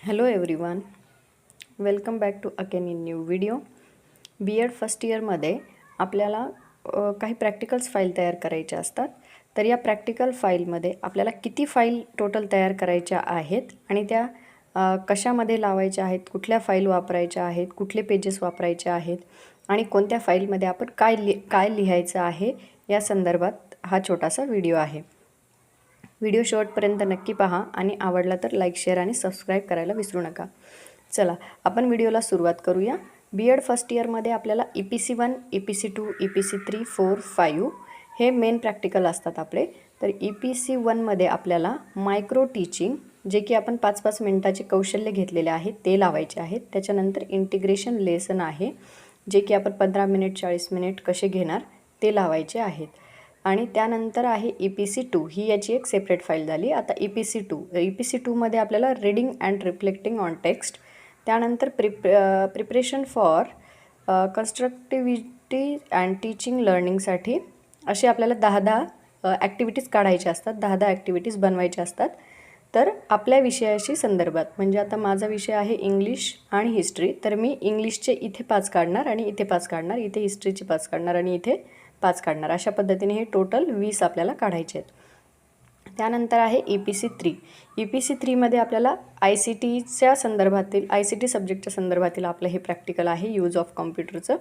Hello everyone, welcome back to again in new video. B.Ed first इयरमध्ये आपल्याला काही practicals file तयार करायच्या असतात. तर या प्रॅक्टिकल फाईलमध्ये आपल्याला किती फाईल टोटल तयार करायच्या आहेत आणि त्या कशामध्ये लावायच्या आहेत, कुठल्या फाईल वापरायच्या आहेत, कुठले पेजेस वापरायचे आहेत आणि कोणत्या फाईलमध्ये आपण काय लिहायचं आहे या संदर्भात हा छोटासा व्हिडिओ आहे. व्हिडिओ शेवटपर्यंत नक्की पहा आणि आवडला तर लाईक, शेअर आणि सबस्क्राईब करायला विसरू नका. चला आपण व्हिडिओला सुरुवात करूया. B.Ed फर्स्ट इयरमध्ये आपल्याला EPC 1, EPC 2, EPC 3, 4, 5 हे मेन प्रॅक्टिकल असतात आपले. तर EPC 1मध्ये आपल्याला मायक्रो टीचिंग, जे की आपण 5-5 मिनिटाचे कौशल्य घेतलेले आहेत ते लावायचे आहेत. त्याच्यानंतर इंटिग्रेशन लेसन आहे, जे की आपण 15 मिनिट 40 मिनिट कसे घेणार ते लावायचे आहेत. आणि त्यानंतर आहे EPC 2, ही याची एक सेपरेट फाईल झाली. आता EPC 2मध्ये आपल्याला reading and reflecting on text, त्यानंतर प्रिपरेशन फॉर कन्स्ट्रक्टिव्हिटी अँड टीचिंग लर्निंगसाठी असे आपल्याला 10-10 ॲक्टिव्हिटीज काढायच्या असतात, 10-10 ॲक्टिव्हिटीज बनवायच्या असतात. तर आपल्या विषयाशी संदर्भात, म्हणजे आता माझा विषय आहे इंग्लिश आणि हिस्ट्री, तर मी इंग्लिशचे इथे 5 काढणार आणि इथे 5 काढणार, इथे हिस्ट्रीचे 5 काढणार आणि इथे 5 काढणार. अशा पद्धतीने हे टोटल 20 आपल्याला काढायचे आहेत. त्यानंतर आहे EPC 3. EPC 3मध्ये आपल्याला ICTच्या संदर्भातील, ICT सब्जेक्टच्या संदर्भातील आपलं हे प्रॅक्टिकल आहे, यूज ऑफ कॉम्प्युटरचं,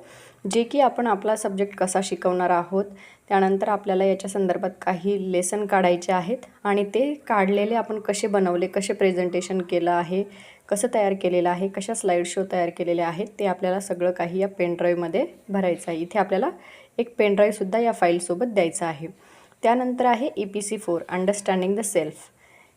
जे की आपण आपला सब्जेक्ट कसा शिकवणार आहोत. त्यानंतर आपल्याला याच्या संदर्भात काही लेसन काढायचे आहेत आणि ते काढलेले आपण कसे बनवले, कसे प्रेझेंटेशन केलं आहे, कसं तयार केलेलं आहे, कशा स्लाईड शो तयार केलेले आहेत, ते आपल्याला सगळं काही या पेनड्राईव्हमध्ये भरायचं आहे. इथे आपल्याला एक पेनड्राईव्हसुद्धा या फाईलसोबत द्यायचा आहे. त्यानंतर आहे EPC 4, understanding the self.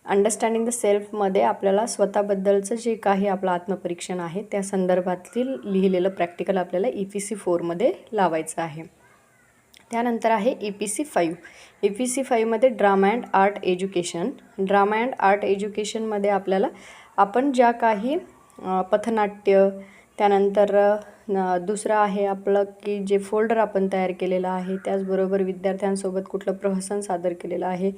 Understanding the सेल्फमध्ये आपल्याला स्वतःबद्दलचं जे काही आपलं आत्मपरीक्षण आहे त्या संदर्भातील लिहिलेलं प्रॅक्टिकल आपल्याला EPC 4मध्ये लावायचं आहे. त्यानंतर आहे EPC 5. EPC 5मध्ये drama and art education. Drama and art एज्युकेशनमध्ये आपल्याला आपण ज्या काही पथनाट्य, त्यानंतर दुसरं आहे आपलं की जे फोल्डर आपण तयार केलेलं आहे, त्याचबरोबर विद्यार्थ्यांसोबत कुठलं प्रहसन सादर केलेलं आहे,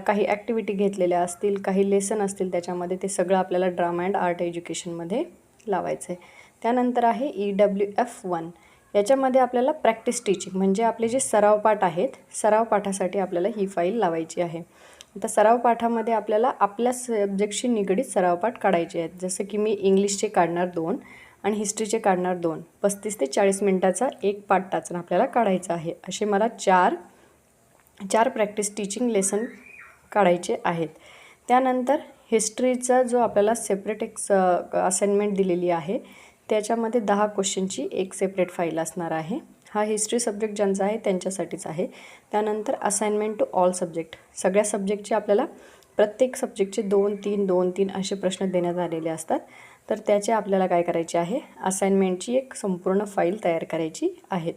काही ॲक्टिव्हिटी घेतलेल्या असतील, काही लेसन असतील त्याच्यामध्ये, ते सगळं आपल्याला ड्रामा अँड आर्ट एज्युकेशनमध्ये लावायचं आहे. त्यानंतर आहे EWF 1. याच्यामध्ये आपल्याला प्रॅक्टिस टीचिंग, म्हणजे आपले जे सराव पाठ आहेत, सराव पाठासाठी आपल्याला ही फाईल लावायची आहे. आता सराव पाठामध्ये आपल्याला आपल्या सब्जेक्टशी निगडीत सराव पाठ काढायचे आहेत. जसं की मी इंग्लिशचे काढणार 2 आणि हिस्ट्रीचे काढणार 2. 35 ते 40 मिनिटाचा एक पाठ टाचन आपल्याला काढायचा आहे. असे मला चार प्रॅक्टिस टीचिंग लेसन काढायचे आहेत. त्यानंतर हिस्ट्रीचा जो आपल्याला सेपरेट एक असाइनमेंट दिलेली आहे, त्याच्यामध्ये 10 क्वेश्चनची एक सेपरेट फाईल असणार आहे. हा हिस्ट्री सब्जेक्ट ज्यांचा आहे त्यांच्यासाठीच आहे. त्यानंतर असाइनमेंट टू ऑल सब्जेक्ट, सगळ्या सब्जेक्टचे आपल्याला प्रत्येक सब्जेक्टचे 2-3 2-3 असे प्रश्न देण्यात आलेले असतात. तर त्याचे आपल्याला काय करायचे आहे, असाइनमेंटची एक संपूर्ण फाईल तयार करायची आहेत.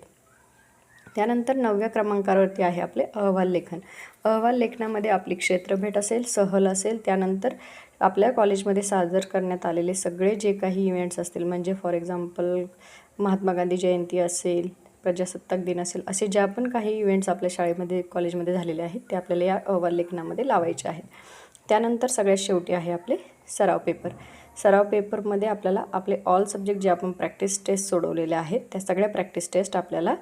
त्यानंतर 9व्या क्रमांकावरती आहे आपले अहवाल लेखन. अहवाल लेखनामध्ये आपली क्षेत्रभेट असेल, सहल असेल, त्यानंतर आपल्या कॉलेजमध्ये सादर करण्यात आलेले सगळे जे काही इव्हेंट्स असतील, म्हणजे फॉर एक्झाम्पल महात्मा गांधी जयंती असेल, प्रजासत्ताक दिन असेल, असे ज्या पण काही इव्हेंट्स आपल्या शाळेमध्ये कॉलेजमध्ये झालेले आहेत ते आपल्याला या अहवाल लेखनामध्ये लावायचे आहेत. त्यानंतर सगळ्यात शेवटी आहे आपले सराव पेपर. सराव पेपरमध्ये आपल्याला आपले ऑल सब्जेक्ट जे आपण प्रॅक्टिस टेस्ट सोडवलेले आहेत त्या सगळ्या प्रॅक्टिस टेस्ट आपल्याला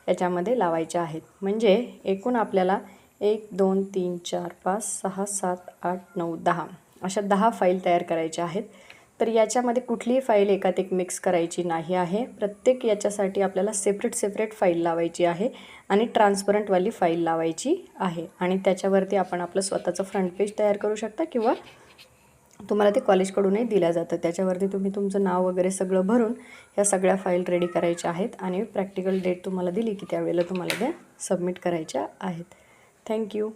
याच्यामध्ये लावायच्या आहेत. म्हणजे एकूण आपल्याला 1 2 3 4 5 6 7 8 9 10 अशा 10 फाईल तयार करायच्या आहेत. तर याच्यामध्ये कुठलीही फाईल एकात एक मिक्स करायची नाही आहे. प्रत्येक याच्यासाठी आपल्याला सेपरेट फाईल लावायची आहे आणि ट्रान्सपरंटवाली फाईल लावायची आहे. आणि त्याच्यावरती आपण आपलं स्वतःचं फ्रंट पेज तयार करू शकता किंवा तुम्हाला ते कॉलेजकडूनही दिल्या जातं. त्याच्यावरती तुम्ही तुमचं नाव वगैरे सगळं भरून ह्या सगळ्या फाईल रेडी करायच्या आहेत आणि प्रॅक्टिकल डेट तुम्हाला दिली की त्यावेळेला तुम्हाला त्या सबमिट करायच्या आहेत. थँक्यू.